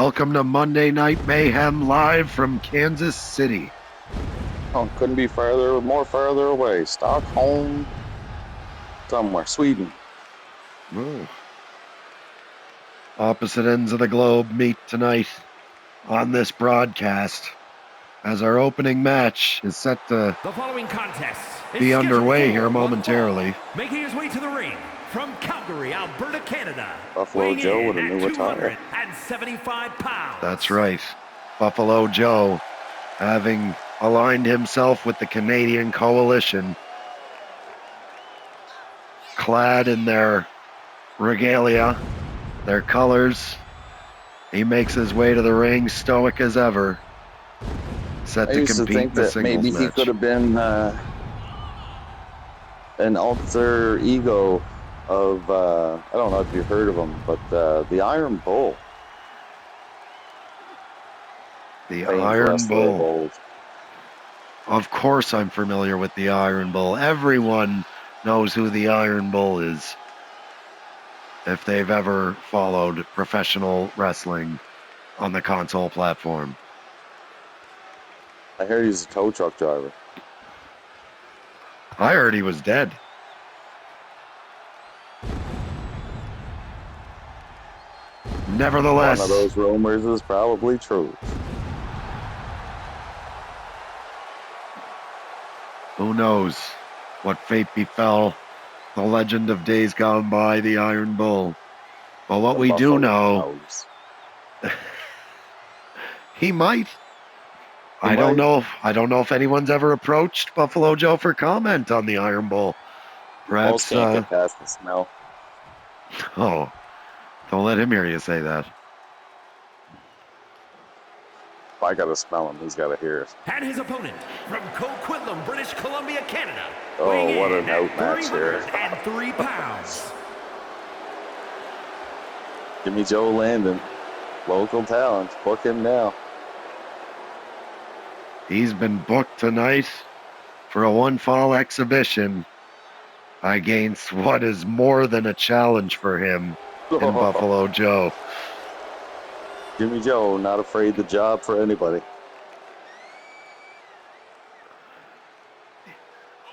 Welcome to Monday Night Mayhem live from Kansas City. Oh, couldn't be more farther away. Stockholm, somewhere, Sweden. Ooh. Opposite ends of the globe meet tonight on this broadcast as our opening match is set to the following contest be underway here momentarily. Making his way to the ring from Calgary, Alberta, Canada. Buffalo Joe with a new attire. 275 pounds. That's right. Buffalo Joe, having aligned himself with the Canadian Coalition, clad in their regalia, their colors. He makes his way to the ring, stoic as ever, set to compete in the singles maybe match. He could have been an alter ego of, I don't know if you've heard of him, but the Iron Bull. The Iron Bull. Of course I'm familiar with the Iron Bull. Everyone knows who the Iron Bull is if they've ever followed professional wrestling on the console platform. I heard he's a tow truck driver. I heard he was dead. Nevertheless, one of those rumors is probably true. Who knows what fate befell the legend of days gone by, the Iron Bull. But what we do know, he might. I don't know if anyone's ever approached Buffalo Joe for comment on the Iron Bull. Perhaps can't get past the smell. Oh, don't let him hear you say that. If I gotta smell him, he's gotta hear it. And his opponent from Coquitlam, British Columbia, Canada. Oh, what an outmatch here. 303 pounds. Jimmy Joe Landon, local talent. Book him now. He's been booked tonight for a one-fall exhibition against what is more than a challenge for him in Buffalo Joe. Jimmy Joe, not afraid to job for anybody.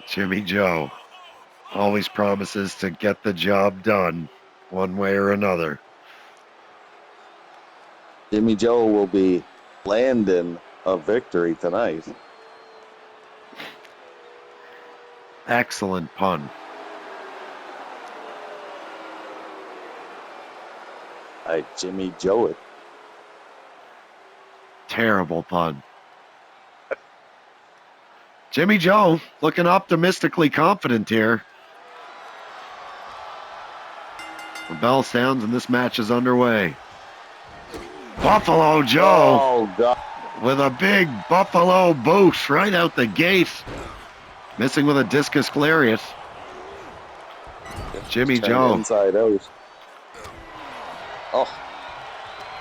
Jimmy Joe always promises to get the job done one way or another. Jimmy Joe will be Landon of victory tonight. Excellent pun. I Jimmy Joe it. Terrible pun. Jimmy Joe looking optimistically confident here. The bell sounds and this match is underway. Buffalo Joe Oh, God. with a big Buffalo boot right out the gate. Missing with a discus lariat. Jimmy Joe. Inside out. Oh,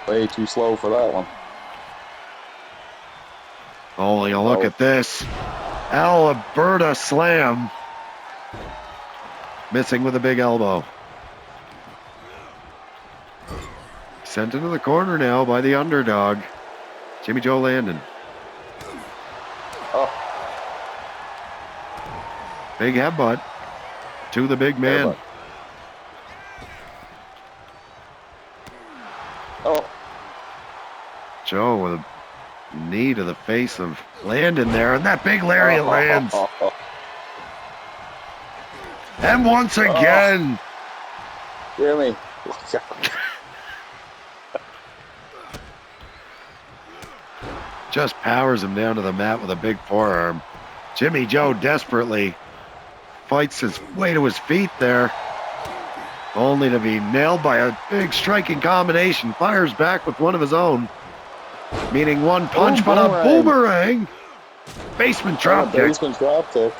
way too slow for that one. Oh, you look at this. Alberta slam. Missing with a big elbow. Sent into the corner now by the underdog, Jimmy Joe Landon. Oh. Big headbutt to the big man. Headbutt. Oh. Joe with a knee to the face of Landon there, and that big lariat lands. And once again. Jimmy. Just powers him down to the mat with a big forearm. Jimmy Joe desperately fights his way to his feet there, only to be nailed by a big striking combination. Fires back with one of his own, meaning one punch, but a boomerang. Basement drop kick. Basement drop kick.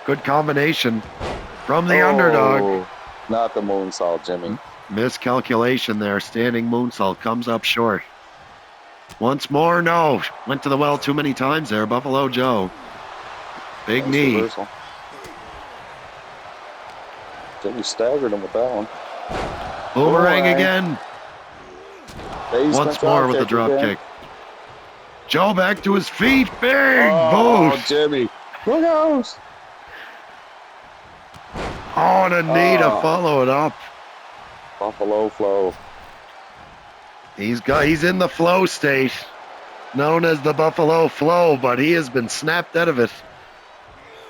Good combination from the underdog. Not the moonsault, Jimmy. Miscalculation there. Standing moonsault comes up short. Once more, no. Went to the well too many times there. Buffalo Joe. Big knee. Reversal. Jimmy staggered him with that one. Boomerang again. Once more with the drop kick. Joe back to his feet. Big boost. Jimmy. Look out. On a knee to follow it up. Buffalo Flow. He's in the flow state, known as the Buffalo Flow, but he has been snapped out of it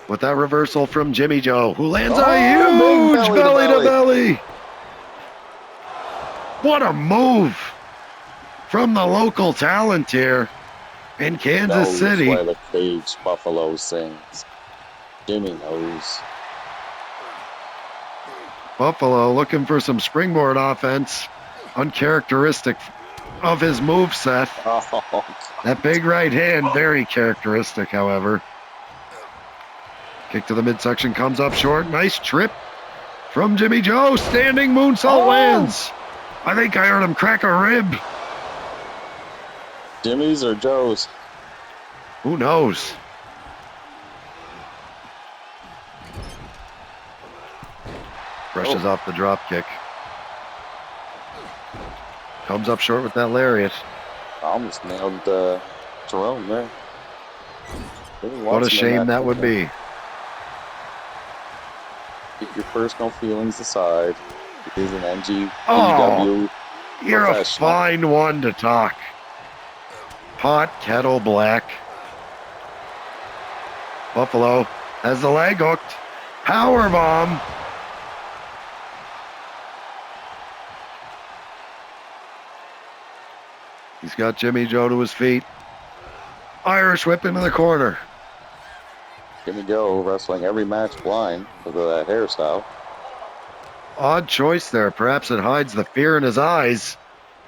with that reversal from Jimmy Joe, who lands a huge belly to belly. What a move from the local talent here in Kansas City. Why the cage Buffalo sings. Jimmy knows. Buffalo looking for some springboard offense, uncharacteristic of his moveset. That big right hand, very characteristic, however. Kick to the midsection comes up short. Nice trip from Jimmy Joe. Standing moonsault lands. I think I heard him crack a rib. Jimmy's or Joe's? Who knows? Brushes off the drop kick. Comes up short with that lariat. Almost nailed Jerome there. What a shame that would be. Keep your personal feelings aside. It is an NGPW. You're a fine one to talk. Hot kettle black. Buffalo has the leg hooked. Power bomb. He's got Jimmy Joe to his feet. Irish whip into the corner. Jimmy Joe wrestling every match blind because of that hairstyle. Odd choice there. Perhaps it hides the fear in his eyes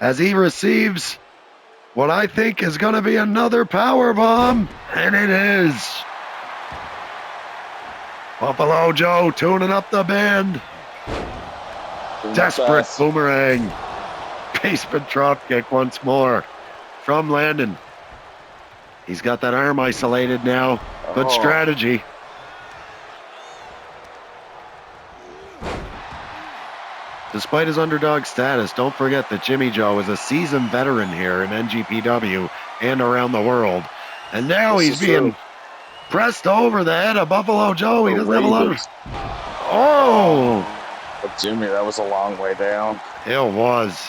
as he receives what I think is going to be another power bomb. And it is. Buffalo Joe tuning up the band. Desperate boomerang. Basement drop kick once more from Landon. He's got that arm isolated now. Good strategy. Despite his underdog status, don't forget that Jimmy Joe is a seasoned veteran here in NGPW and around the world. And now he's being pressed over the head of Buffalo Joe. He doesn't have a lot of... But Jimmy, that was a long way down. It was.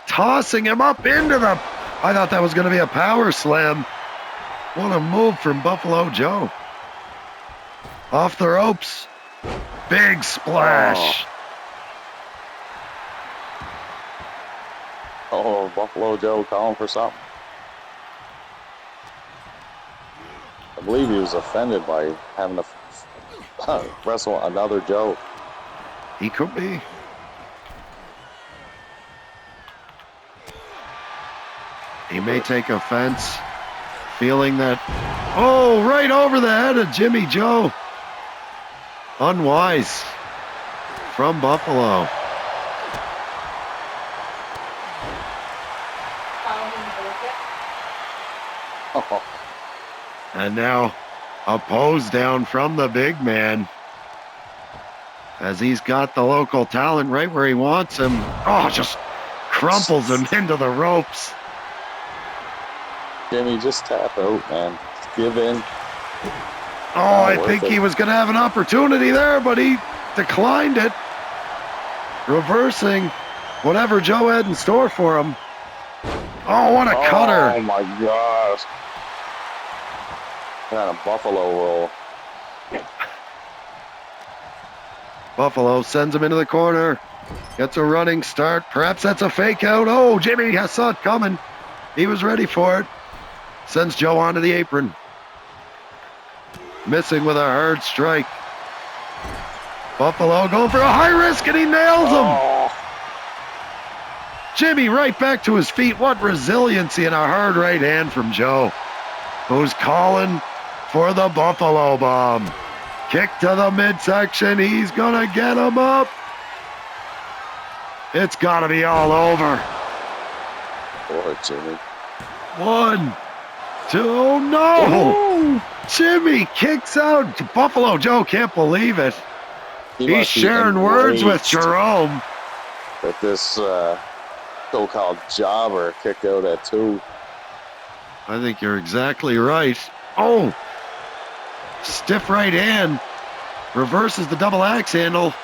Tossing him up into the... I thought that was going to be a power slam. What a move from Buffalo Joe. Off the ropes. Big splash. Buffalo Joe calling for something. I believe he was offended by having to wrestle another Joe. He could be. He may take offense, feeling that, right over the head of Jimmy Joe. Unwise from Buffalo. And now a pose down from the big man as he's got the local talent right where he wants him. Just crumples him into the ropes. Jimmy, just tap out, man. Just give in. I think he was going to have an opportunity there, but he declined it. Reversing whatever Joe had in store for him. What a cutter. Oh, my gosh. Kind of Buffalo roll. Buffalo sends him into the corner. Gets a running start. Perhaps that's a fake out. Jimmy saw it coming. He was ready for it. Sends Joe onto the apron. Missing with a hard strike. Buffalo going for a high risk and he nails him. Jimmy right back to his feet. What resiliency and a hard right hand from Joe, who's calling for the Buffalo bomb. Kick to the midsection. He's going to get him up. It's got to be all over. Poor Jimmy. 1, 2, no! Jimmy kicks out. Buffalo Joe can't believe it. He He's must be sharing words with enraged Jerome. that this so-called jobber kicked out at 2. I think you're exactly right. Oh, stiff right hand. Reverses the double axe handle.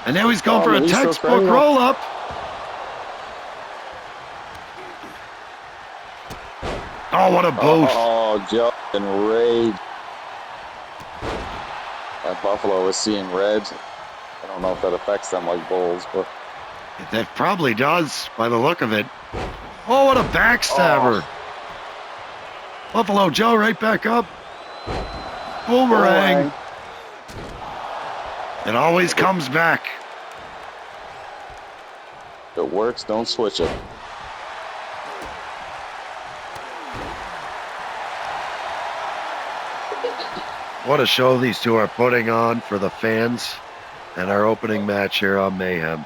And now he's going for a textbook roll-up. Oh, what a boot. Oh, Joe enraged. That Buffalo is seeing red. I don't know if that affects them like bulls, but... That probably does, by the look of it. Oh, what a backstabber. Buffalo Joe right back up. Boomerang. It always comes back. If it works, don't switch it. What a show these two are putting on for the fans and our opening match here on Mayhem.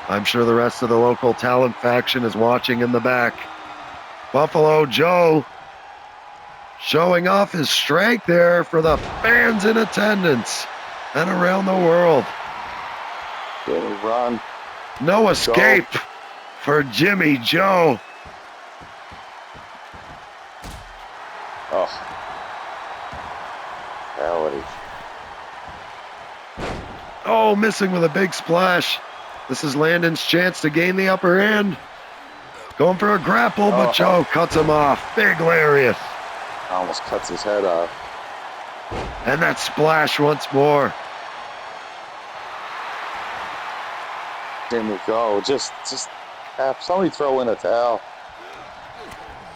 I'm sure the rest of the local talent faction is watching in the back. Buffalo Joe showing off his strength there for the fans in attendance and around the world. Good run. No escape for Jimmy Joe. Oh. Reality. Oh, missing with a big splash. This is Landon's chance to gain the upper hand. Going for a grapple, but Joe cuts him off. Big lariat. Almost cuts his head off. And that splash once more. There we go. Just have somebody throw in a towel.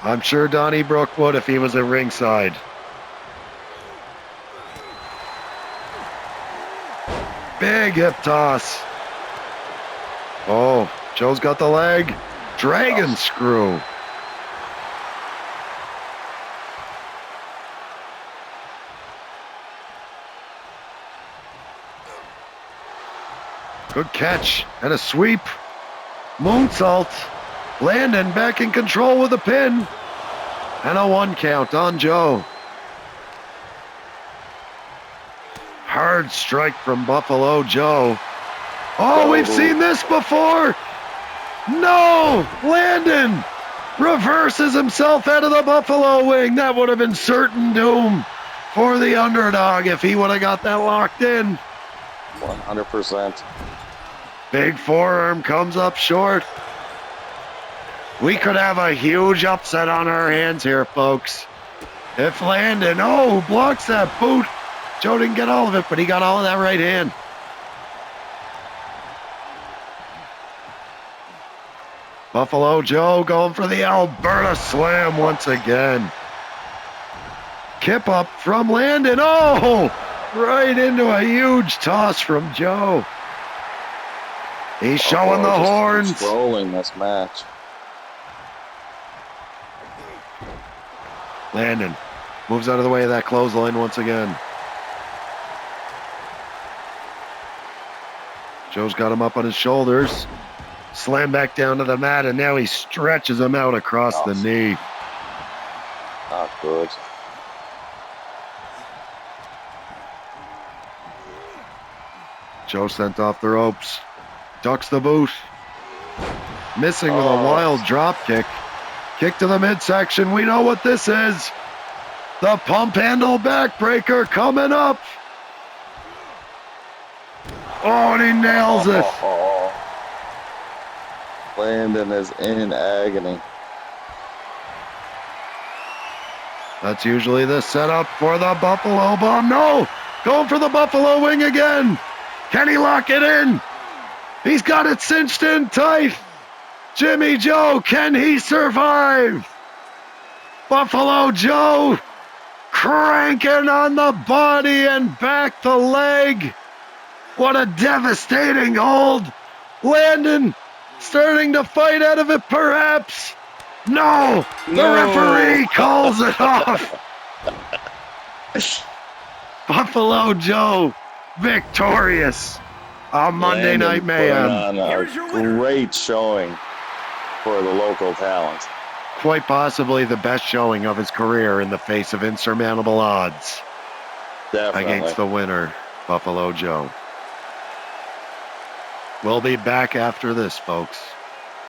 I'm sure Donnie Brook would if he was at ringside. Big hip toss. Oh, Joe's got the leg. Dragon screw. Good catch and a sweep. Moonsault. Landon back in control with a pin. And a 1 count on Joe. Hard strike from Buffalo Joe. Oh, we've seen this before. No, Landon reverses himself out of the Buffalo wing. That would have been certain doom for the underdog if he would have got that locked in. 100%. Big forearm comes up short. We could have a huge upset on our hands here, folks. If Landon, blocks that boot. Joe didn't get all of it, but he got all of that right hand. Buffalo Joe going for the Alberta Slam once again. Kip up from Landon. Oh, right into a huge toss from Joe. He's showing the horns. Controlling this match. Landon moves out of the way of that clothesline once again. Joe's got him up on his shoulders. Slam back down to the mat, and now he stretches him out across the knee. Not good. Joe sent off the ropes. Ducks the boot. Missing with a wild drop kick. Kick to the midsection. We know what this is. The pump handle backbreaker coming up. Oh, and he nails it. Landon is in agony. That's usually the setup for the Buffalo Bomb. No! Going for the Buffalo Wing again. Can he lock it in? He's got it cinched in tight. Jimmy Joe, can he survive? Buffalo Joe cranking on the body and back the leg. What a devastating hold. Landon starting to fight out of it, perhaps. No, the referee calls it off. Buffalo Joe victorious on Monday Night Mayhem. Here's your winner. Great showing for the local talent. Quite possibly the best showing of his career in the face of insurmountable odds. Definitely. against the winner, Buffalo Joe. We'll be back after this, folks.